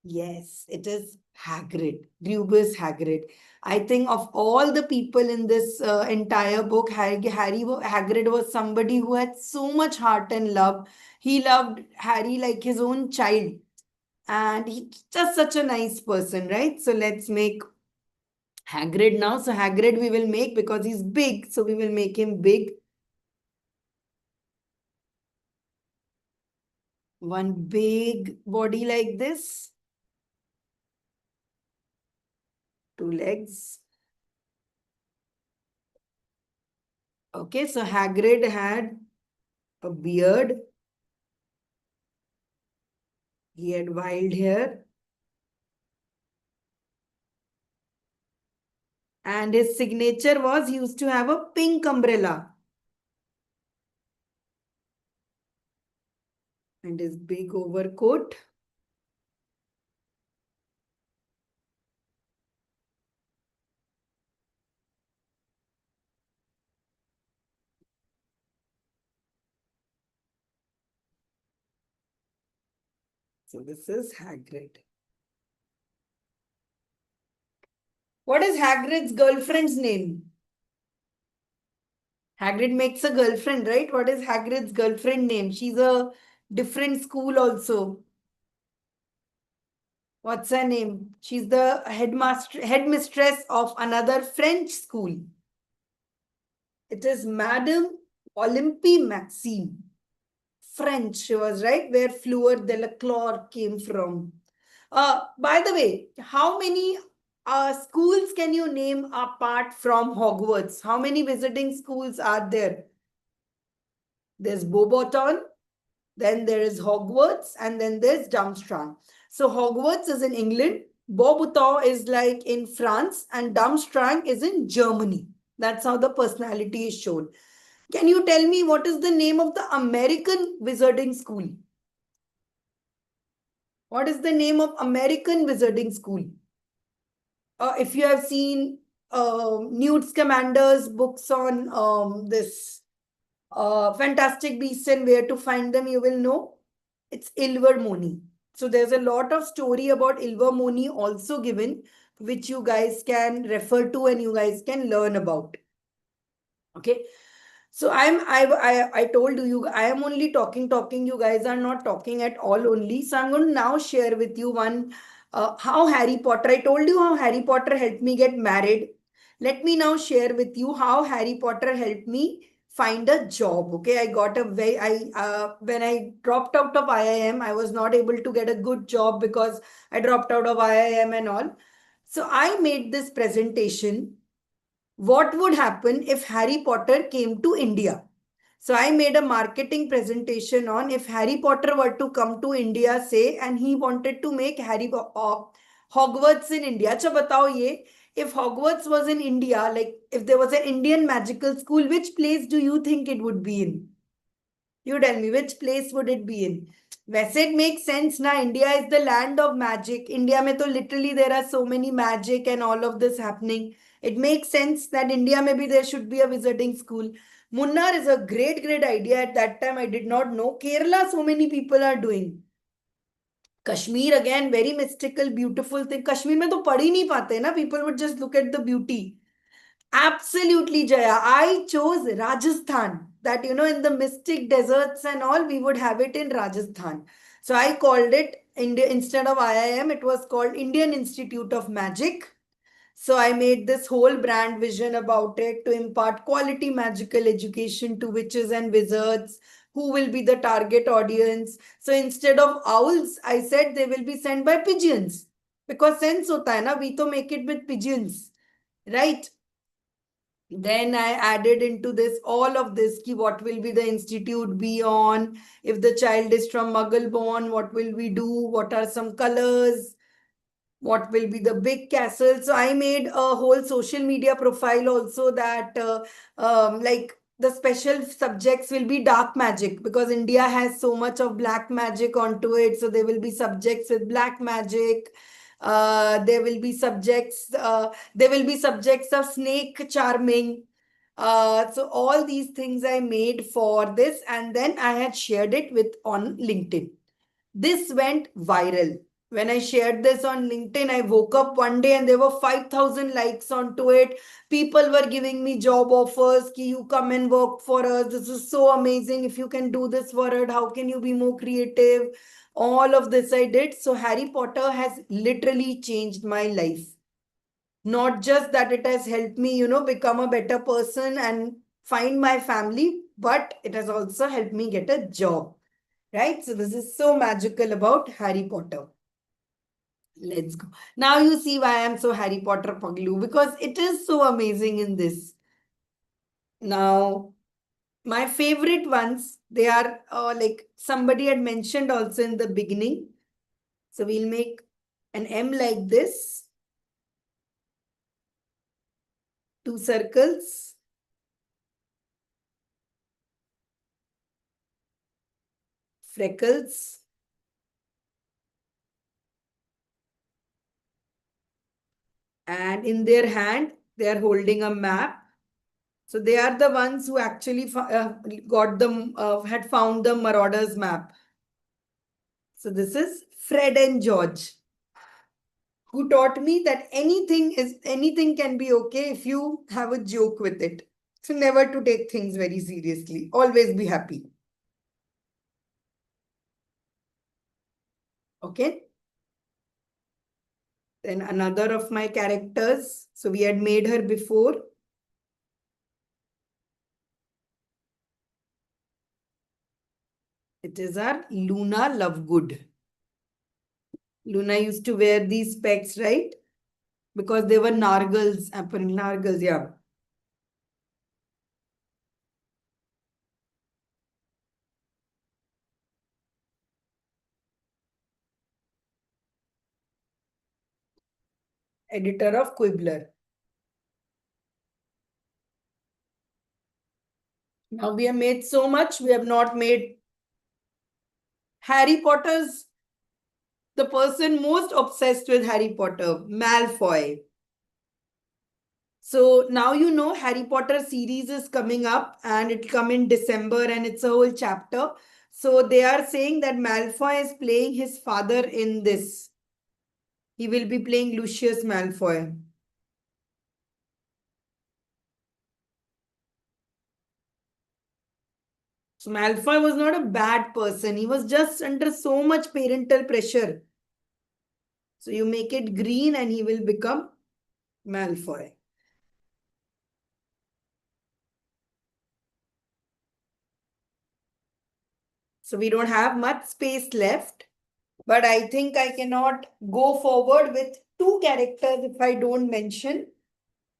Yes, it is Hagrid, Rubus Hagrid. I think of all the people in this entire book, Hagrid was somebody who had so much heart and love. He loved Harry like his own child. And he's just such a nice person, right? So let's make Hagrid now. So Hagrid we will make because he's big. So we will make him big. One big body like this. Two legs. Okay, so Hagrid had a beard. He had wild hair. And his signature was he used to have a pink umbrella. And his big overcoat. So this is Hagrid. What is Hagrid's girlfriend's name? Hagrid makes a girlfriend, right? What is Hagrid's girlfriend name? She's a different school also. What's her name? She's the headmistress of another French school. It is Madame Olympie Maxime. French, she was right, where Fleur Delacroix came from. By the way, how many schools can you name apart from Hogwarts? How many visiting schools are there? There's Beauxbaton, then there is Hogwarts, and then there's Durmstrang. So Hogwarts is in England, Beauxbaton is like in France, and Durmstrang is in Germany. That's how the personality is shown. Can you tell me what is the name of the American wizarding school? What is the name of American wizarding school? If you have seen Newt Scamander's books on this Fantastic Beasts and Where to Find Them, you will know it's Ilvermorny. So there's a lot of story about Ilvermorny also given, which you guys can refer to and you guys can learn about. Okay. So I told you, I am only talking, you guys are not talking at all only. So I'm going to now share with you one how Harry Potter, I told you how Harry Potter helped me get married. Let me now share with you how Harry Potter helped me find a job. Okay, I got a very, when I dropped out of IIM, I was not able to get a good job because I dropped out of IIM and all. So I made this presentation. What would happen if Harry Potter came to India? So I made a marketing presentation on if Harry Potter were to come to India, say, and he wanted to make Hogwarts in India. Acha batao ye, if Hogwarts was in India, like if there was an Indian magical school, which place do you think it would be in? You tell me, which place would it be in? वैसे it makes sense na. India is the land of magic. India में तो literally there are so many magic and all of this happening. It makes sense that India maybe there should be a wizarding school. Munnar is a great idea. At that time I did not know. Kerala, so many people are doing. Kashmir again, very mystical, beautiful thing. Kashmir में तो पढ़ ही नहीं पाते ना. People would just look at the beauty. Absolutely, Jaya. I chose Rajasthan. That, in the mystic deserts and all, we would have it in Rajasthan. So I called it, instead of IIM, it was called Indian Institute of Magic. So I made this whole brand vision about it to impart quality magical education to witches and wizards. Who will be the target audience? So instead of owls, I said they will be sent by pigeons. Because sense hota hai na, we to make it with pigeons. Right? Then I added into this all of this ki what will be the institute be on, if the child is from Muggle born, what will we do, what are some colors, what will be the big castle. So I made a whole social media profile also that like the special subjects will be dark magic because India has so much of black magic onto it. So there will be subjects with black magic. There will be subjects of snake charming. So all these things I made for this, and then I had shared it with on LinkedIn. This went viral. When I shared this on LinkedIn, I woke up one day and there were 5,000 likes onto it. People were giving me job offers. Ki you come and work for us. This is so amazing. If you can do this for it, how can you be more creative? All of this I did. So Harry Potter has literally changed my life. Not just that it has helped me, become a better person and find my family, but it has also helped me get a job. Right? So this is so magical about Harry Potter. Let's go. Now you see why I'm so Harry Potter paglu, because it is so amazing in this. Now, my favorite ones, they are like somebody had mentioned also in the beginning. So we'll make an M like this. 2 circles. Freckles. And in their hand, they are holding a map. So they are the ones who actually had found the Marauders map. So this is Fred and George, who taught me that anything can be okay if you have a joke with it. So never to take things very seriously. Always be happy. Okay. Then another of my characters. So we had made her before. It is our Luna Lovegood. Luna used to wear these specs, right? Because they were Nargals, Nargals, yeah. Editor of Quibbler. Now we have made so much, we have not made Harry Potter's, the person most obsessed with Harry Potter, Malfoy. So now you know Harry Potter series is coming up and it'll come in December and it's a whole chapter. So they are saying that Malfoy is playing his father in this. He will be playing Lucius Malfoy. So Malfoy was not a bad person. He was just under so much parental pressure. So you make it green and he will become Malfoy. So we don't have much space left, but I think I cannot go forward with two characters if I don't mention.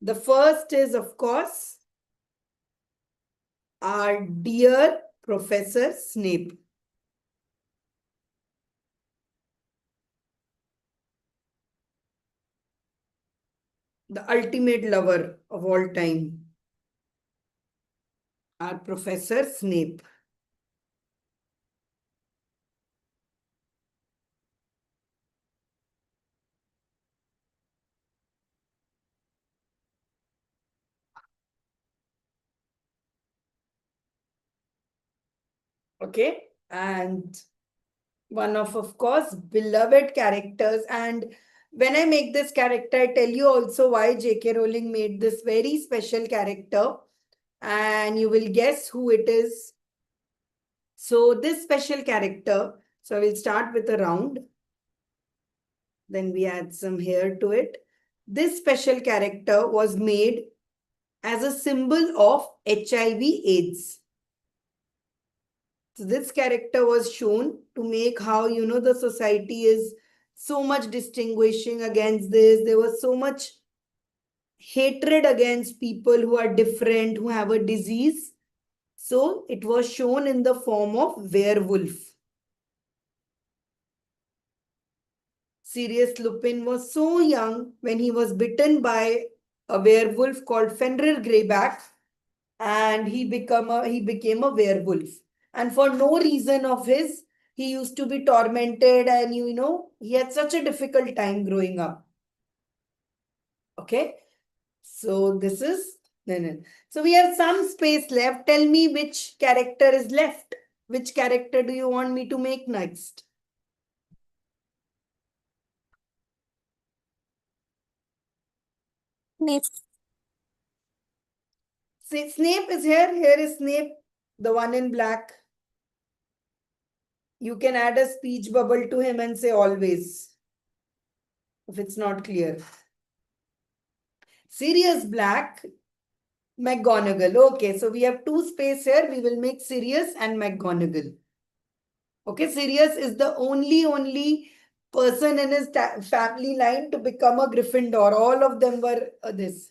The first is, of course, our dear Professor Snape. The ultimate lover of all time. Our Professor Snape. Okay, and one of course, beloved characters. And when I make this character, I tell you also why J.K. Rowling made this very special character. And you will guess who it is. So this special character, so we'll start with a round. Then we add some hair to it. This special character was made as a symbol of HIV/AIDS. So this character was shown to make how, the society is so much distinguishing against this. There was so much hatred against people who are different, who have a disease. So it was shown in the form of werewolf. Sirius Lupin was so young when he was bitten by a werewolf called Fenrir Greyback, and he became a werewolf. And for no reason of his, he used to be tormented, and he had such a difficult time growing up. Okay, so this is so we have some space left. Tell me which character is left. Which character do you want me to make next? Snape. Snape is here. Here is Snape, the one in black. You can add a speech bubble to him and say always, if it's not clear. Sirius Black, McGonagall. Okay, so we have two space here. We will make Sirius and McGonagall. Okay, Sirius is the only person in his family line to become a Gryffindor. All of them were this.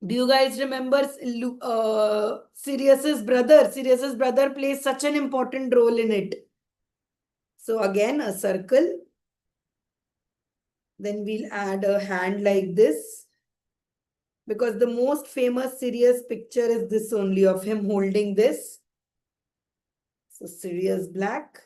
Do you guys remember Sirius's brother? Sirius's brother plays such an important role in it. So again, a circle. Then we'll add a hand like this. Because the most famous Sirius picture is this only, of him holding this. So Sirius Black.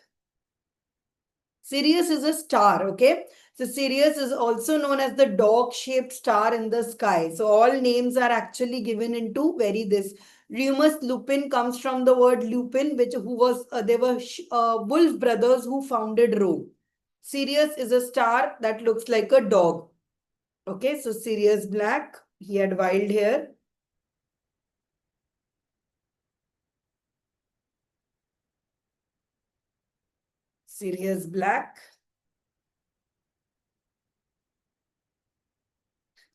Sirius is a star, okay? So Sirius is also known as the dog-shaped star in the sky. So all names are actually given into this. Remus Lupin comes from the word Lupin, they were wolf brothers who founded Rome. Sirius is a star that looks like a dog. Okay, so Sirius Black, he had wild hair. Sirius Black.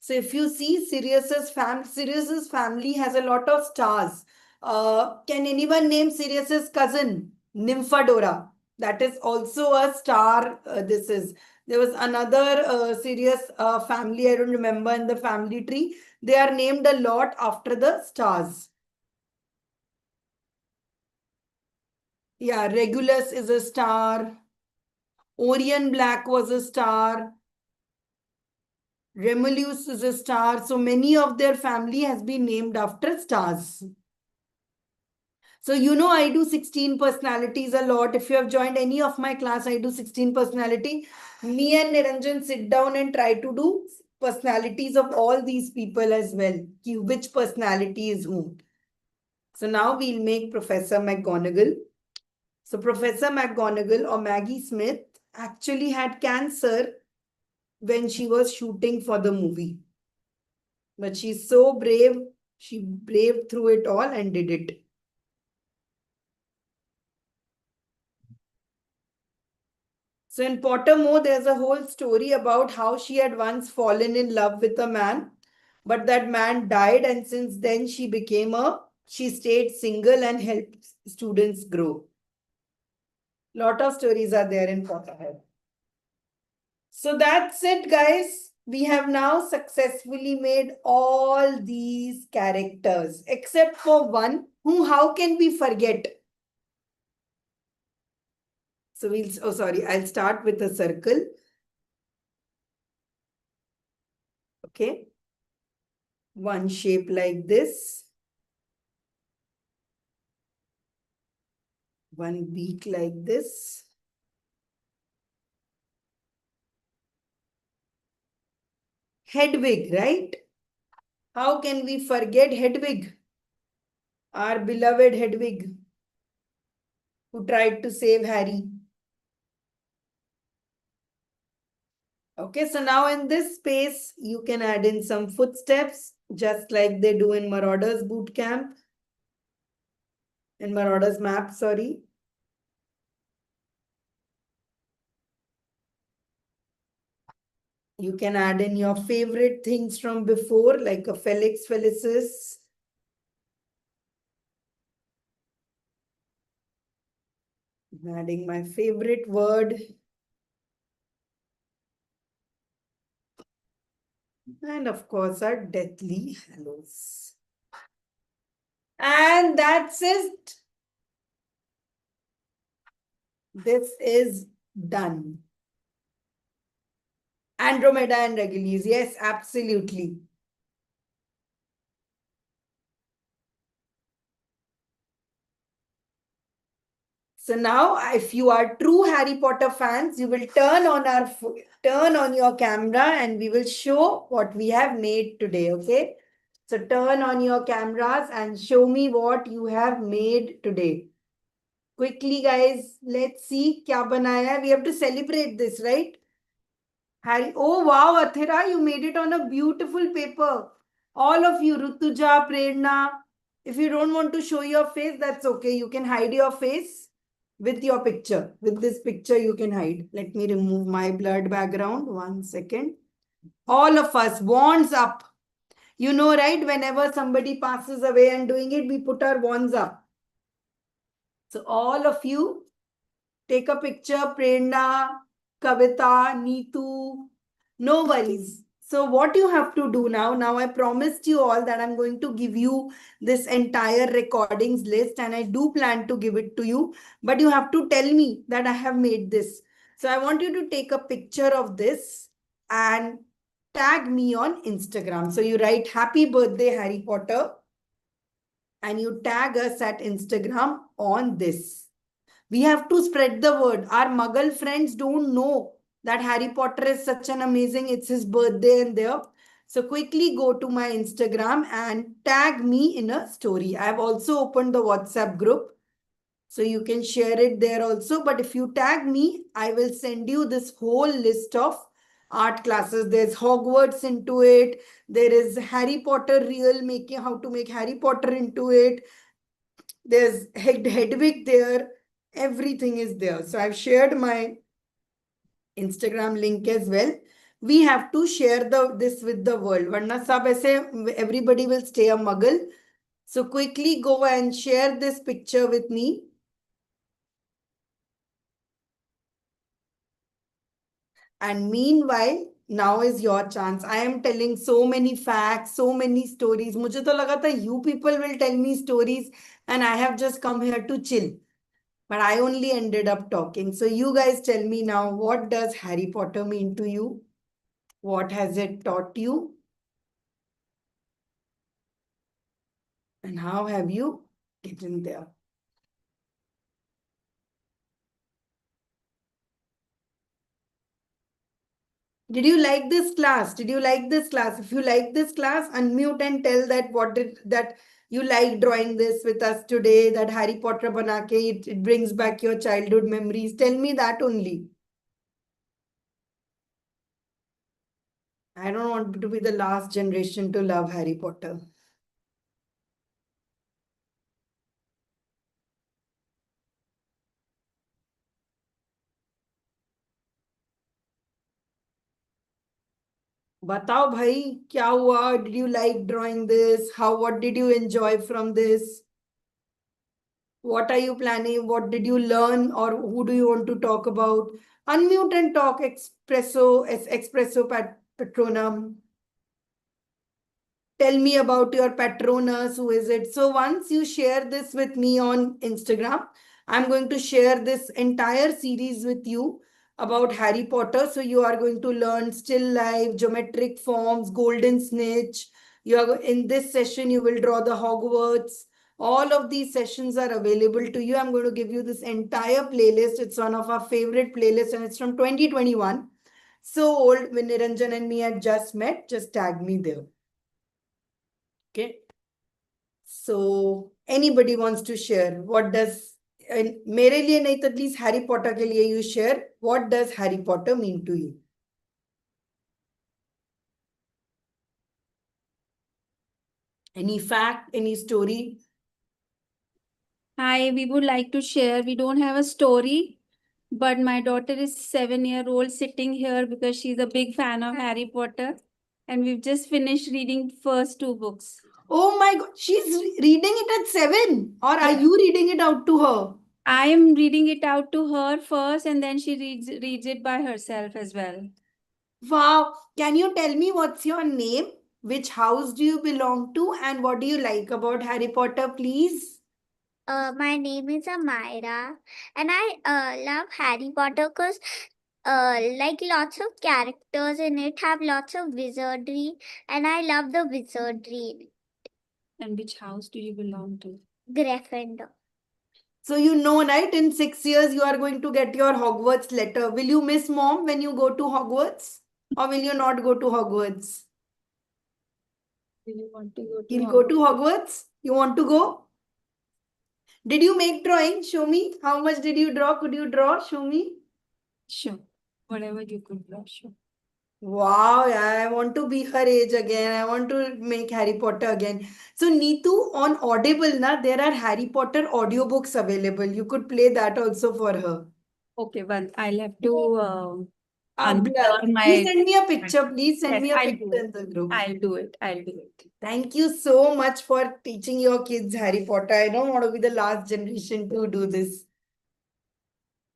So if you see Sirius's family has a lot of stars. Can anyone name Sirius's cousin? Nymphadora. That is also a star. There was another Sirius family, I don't remember, in the family tree. They are named a lot after the stars. Yeah, Regulus is a star. Orion Black was a star. Remulus is a star. So many of their family has been named after stars. So I do 16 personalities a lot. If you have joined any of my class, I do 16 personality. Me and Niranjan sit down and try to do personalities of all these people as well. Which personality is whom. So now we'll make Professor McGonagall. So Professor McGonagall or Maggie Smith actually had cancer when she was shooting for the movie. But she's so brave. She braved through it all and did it. So in Pottermore, there's a whole story about how she had once fallen in love with a man, but that man died, and since then she stayed single and helped students grow. Lot of stories are there in Potterhead. So that's it, guys. We have now successfully made all these characters, except for one, who, how can we forget? So I'll start with a circle. Okay. One shape like this. One beak like this. Hedwig, right? How can we forget Hedwig? Our beloved Hedwig, who tried to save Harry. Okay, so now in this space, you can add in some footsteps, just like they do in Marauders Boot Camp. In Marauders Map, sorry. You can add in your favorite things from before, like a Felix Felicis. I'm adding my favorite word. And of course, our Deathly Hallows. And that's it. This is done. Andromeda and Regulus. Yes, absolutely. So now, if you are true Harry Potter fans, you will turn on your camera and we will show what we have made today. Okay. So turn on your cameras and show me what you have made today. Quickly, guys, let's see kya banaya hai. We have to celebrate this, right? Harry, oh wow, Athira, you made it on a beautiful paper. All of you, Rutuja, Prerna. If you don't want to show your face, that's okay. You can hide your face with your picture. With this picture, you can hide. Let me remove my blurred background. 1 second. All of us, wands up. You know, right? Whenever somebody passes away and doing it, we put our wands up. So all of you, take a picture. Prerna, Kavita, Neetu. No worries. So what you have to do now I promised you all that I'm going to give you this entire recordings list, and I do plan to give it to you, but you have to tell me that I have made this. So I want you to take a picture of this and tag me on Instagram. So you write happy birthday Harry Potter and you tag us at Instagram on this. We have to spread the word. Our Muggle friends don't know that Harry Potter is such an amazing, it's his birthday and there. So quickly go to my Instagram and tag me in a story. I have also opened the WhatsApp group. So you can share it there also. But if you tag me, I will send you this whole list of art classes. There's Hogwarts into it. There is Harry Potter real, making how to make Harry Potter into it. There's Hedwig there. Everything is there. So I've shared my Instagram link as well. We have to share this with the world. Varna sab aise, everybody will stay a muggle. So quickly go and share this picture with me. And meanwhile, now is your chance. I am telling so many facts, so many stories. मुझे तो लगा था you people will tell me stories and I have just come here to chill. But I only ended up talking. So you guys tell me now, what does Harry Potter mean to you? What has it taught you? And how have you gotten there? Did you like this class? Did you like this class? If you like this class, unmute and tell that you like drawing this with us today, that Harry Potter banake, it brings back your childhood memories. Tell me that only. I don't want to be the last generation to love Harry Potter. बताओ भाई क्या हुआ? Did you like drawing this? What did you enjoy from this? What are you planning? What did you learn, or who do you want to talk about? Unmute and talk. Espresso Patronum. Tell me about your patronus. Who is it? So once you share this with me on Instagram, I'm going to share this entire series with you about Harry Potter. So you are going to learn still life, geometric forms, golden snitch. In this session, you will draw the Hogwarts. All of these sessions are available to you. I'm going to give you this entire playlist. It's one of our favorite playlists, and it's from 2021. So old, when Niranjan and me had just met, just tag me there. Okay. So anybody wants to share what does मेरे लिए नहीं तो at least Harry Potter के लिए you share what does Harry Potter mean to you? Any fact, any story? Hi, we would like to share. We don't have a story, but my daughter is 7-year-old sitting here because she's a big fan of Harry Potter. And we've just finished reading first 2 books. Oh my God, she's reading it at 7, or are you reading it out to her? I am reading it out to her first, and then she reads it by herself as well. Wow. Can you tell me what's your name? Which house do you belong to? And what do you like about Harry Potter, please? My name is Amira, and I love Harry Potter because like lots of characters in it have lots of wizardry, and I love the wizardry. And which house do you belong to? Gryffindor. So you know, right? In 6 years, you are going to get your Hogwarts letter. Will you miss mom when you go to Hogwarts? Or will you not go to Hogwarts? Do you want to go to You'll go to Hogwarts? You want to go? Did you make drawing? Show me. How much did you draw? Could you draw? Show me. Sure. Whatever you could draw, sure. Wow, yeah, I want to be her age again. I want to make Harry Potter again. So Neetu, on Audible, there are Harry Potter audiobooks available. You could play that also for her. Okay, well, I'll have to Please my. send me a picture. Please send Yes, me a I'll do picture it. in the group. I'll do it. I'll do it. Thank you so much for teaching your kids Harry Potter. I don't want to be the last generation to do this.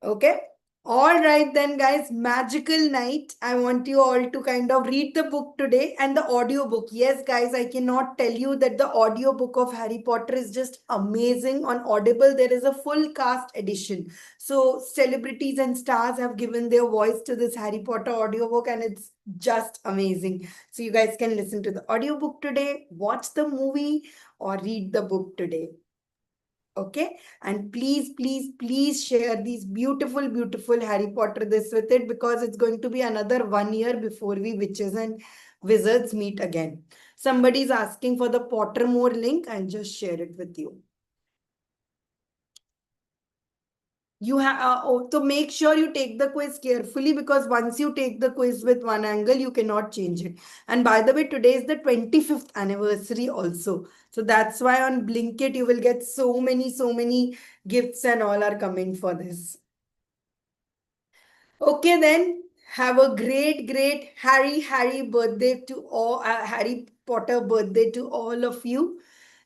Okay. All right then, guys. Magical night. I want you all to kind of read the book today and the audio book. Yes, guys, I cannot tell you that the audio book of Harry Potter is just amazing. On Audible, there is a full cast edition. So celebrities and stars have given their voice to this Harry Potter audiobook, and it's just amazing. So you guys can listen to the audiobook today, watch the movie, or read the book today. Okay, and please share these beautiful Harry Potter this with it, because it's going to be another 1 year before we witches and wizards meet again. Somebody's asking for the Pottermore link. I'll just share it with you. You have so make sure you take the quiz carefully, because once you take the quiz with one angle, you cannot change it. And by the way, today is the 25th anniversary also. So that's why on Blinkit, you will get so many gifts, and all are coming for this. Okay, then have a great Harry birthday to all, Harry Potter birthday to all of you.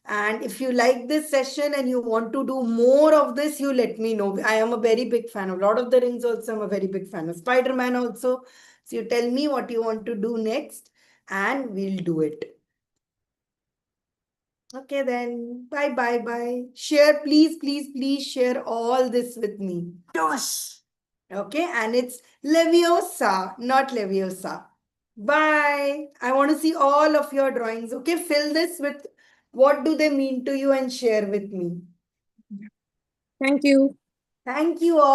And if you like this session and you want to do more of this, you let me know. I am a very big fan of Lord of the Rings also. I'm a very big fan of Spider-Man also. So you tell me what you want to do next, and we'll do it. Okay then. Bye. Share, please share all this with me. Yes. Okay, and it's Leviosa, not Leviosa. Bye. I want to see all of your drawings. Okay, fill this with what do they mean to you and share with me. Thank you. Thank you all.